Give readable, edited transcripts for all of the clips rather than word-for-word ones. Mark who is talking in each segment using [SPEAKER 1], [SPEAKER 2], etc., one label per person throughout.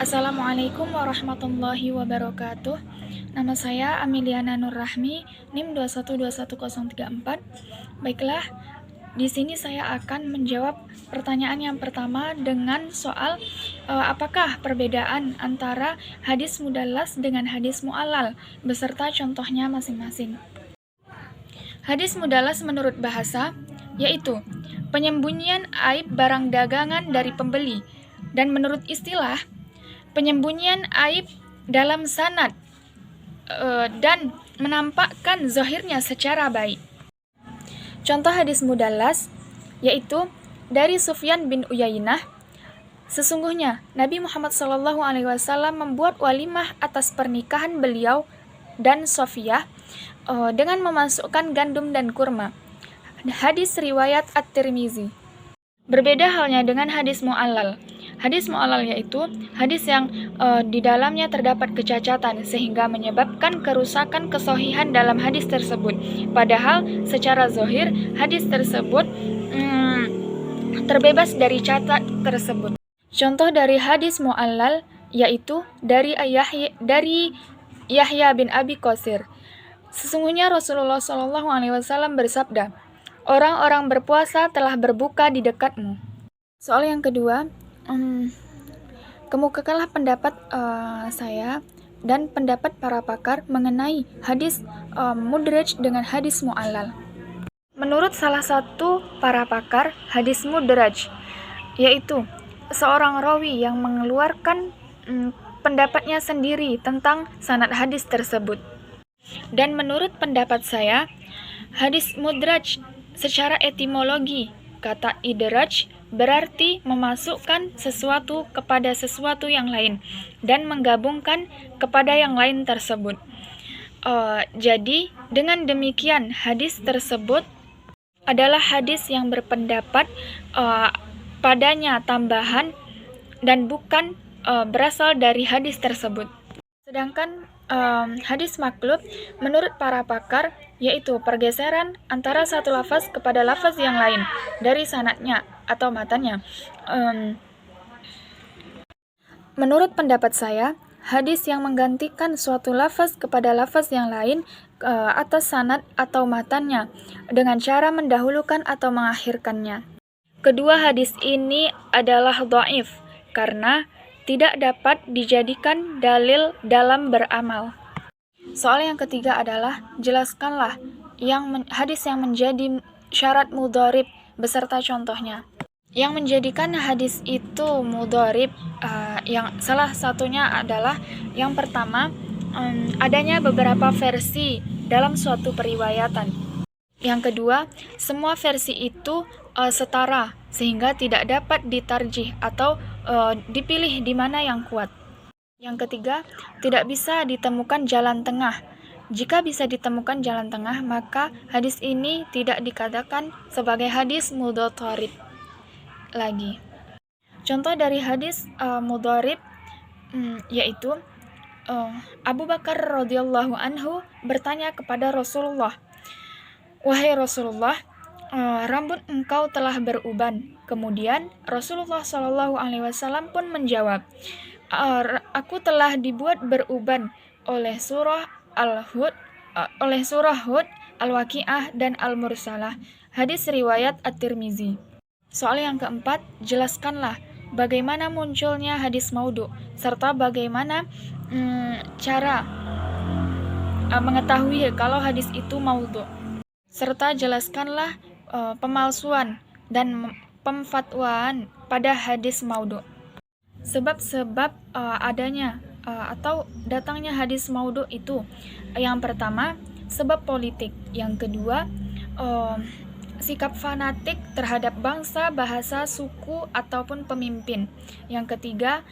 [SPEAKER 1] Assalamualaikum warahmatullahi wabarakatuh. Nama saya Ameliana Nurrahmi, NIM 2121034. Baiklah, di sini saya akan menjawab pertanyaan yang pertama dengan soal apakah perbedaan antara hadis mudallas dengan hadis mu'allal beserta contohnya masing-masing. Hadis mudallas menurut bahasa yaitu penyembunyian aib barang dagangan dari pembeli, dan menurut istilah penyembunyian aib dalam sanad dan menampakkan zahirnya secara baik. Contoh hadis mudallas yaitu dari Sufyan bin Uyainah, sesungguhnya Nabi Muhammad SAW membuat walimah atas pernikahan beliau dan Sofiyah dengan memasukkan gandum dan kurma. Hadis riwayat At-Tirmizi. Berbeda halnya dengan hadis mu'allal. Hadis mu'allal yaitu hadis yang di dalamnya terdapat kecacatan sehingga menyebabkan kerusakan kesohihan dalam hadis tersebut. Padahal secara zahir hadis tersebut terbebas dari cacat tersebut. Contoh dari hadis mu'allal yaitu dari Yahya bin Abi Qasir. Sesungguhnya Rasulullah SAW bersabda, orang-orang berpuasa telah berbuka di dekatmu. Soal yang kedua, kemukakanlah pendapat saya dan pendapat para pakar mengenai hadis mudraj dengan hadis mu'allal. Menurut salah satu para pakar, hadis mudraj yaitu seorang rawi yang mengeluarkan pendapatnya sendiri tentang sanad hadis tersebut. Dan menurut pendapat saya, hadis mudraj secara etimologi, kata idraj berarti memasukkan sesuatu kepada sesuatu yang lain dan menggabungkan kepada yang lain tersebut. Jadi dengan demikian hadis tersebut adalah hadis yang berpendapat padanya tambahan dan bukan berasal dari hadis tersebut. Sedangkan hadis maklub menurut para pakar yaitu pergeseran antara satu lafaz kepada lafaz yang lain dari sanadnya atau matanya. Menurut pendapat saya, hadis yang menggantikan suatu lafaz kepada lafaz yang lain atas sanad atau matanya dengan cara mendahulukan atau mengakhirkannya. Kedua hadis ini adalah dhaif karena tidak dapat dijadikan dalil dalam beramal. Soal yang ketiga adalah jelaskanlah hadis yang menjadi syarat mudharib beserta contohnya. Yang menjadikan hadis itu mudharib yang salah satunya adalah yang pertama, adanya beberapa versi dalam suatu periwayatan. Yang kedua, semua versi itu setara sehingga tidak dapat ditarjih atau dipilih di mana yang kuat. Yang ketiga, tidak bisa ditemukan jalan tengah. Jika bisa ditemukan jalan tengah, maka hadis ini tidak dikatakan sebagai hadis mudharib lagi. Contoh dari hadis mudharib yaitu Abu Bakar radhiyallahu anhu bertanya kepada Rasulullah, "Wahai Rasulullah, rambut engkau telah beruban." Kemudian Rasulullah SAW pun menjawab, "Aku telah dibuat beruban oleh surah Hud, Al-Waqi'ah dan Al-Mursalah." Hadis riwayat At-Tirmizi. Soal yang keempat, jelaskanlah bagaimana munculnya hadis maudhu serta bagaimana cara mengetahui kalau hadis itu maudhu. Serta jelaskanlah pemalsuan dan pemfatwaan pada hadis maudhu. Sebab-sebab adanya atau datangnya hadis maudhu itu, yang pertama sebab politik, yang kedua sikap fanatik terhadap bangsa, bahasa, suku ataupun pemimpin, yang ketiga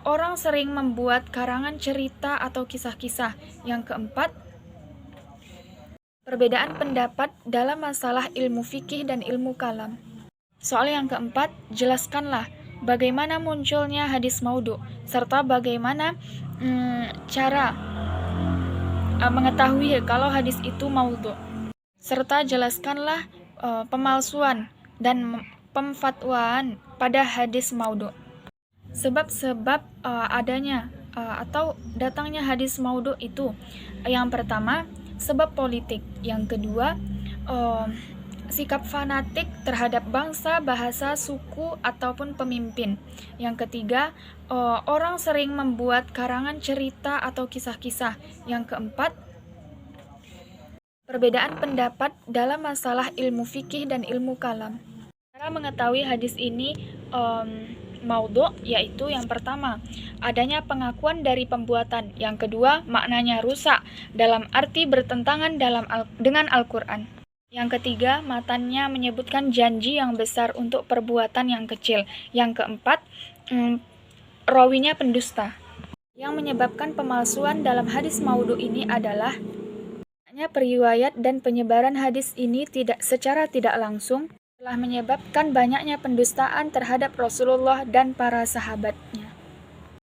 [SPEAKER 1] orang sering membuat karangan cerita atau kisah-kisah, yang keempat perbedaan pendapat dalam masalah ilmu fikih dan ilmu kalam. Soal yang keempat, jelaskanlah bagaimana munculnya hadis maudhu serta bagaimana cara mengetahui kalau hadis itu maudhu. Serta jelaskanlah pemalsuan dan pemfatwaan pada hadis maudhu. Sebab-sebab adanya atau datangnya hadis maudhu itu, yang pertama sebab politik, yang kedua sikap fanatik terhadap bangsa, bahasa, suku, ataupun pemimpin. Yang ketiga, orang sering membuat karangan cerita atau kisah-kisah. Yang keempat, perbedaan pendapat dalam masalah ilmu fikih dan ilmu kalam. Cara mengetahui hadis ini maudhu, yaitu yang pertama, adanya pengakuan dari pembuatan. Yang kedua, maknanya rusak, dalam arti bertentangan dengan Al-Quran. Yang ketiga, matannya menyebutkan janji yang besar untuk perbuatan yang kecil. Yang keempat, rawinya pendusta. Yang menyebabkan pemalsuan dalam hadis maudhu ini adalah periwayat dan penyebaran hadis ini secara tidak langsung telah menyebabkan banyaknya pendustaan terhadap Rasulullah dan para sahabatnya.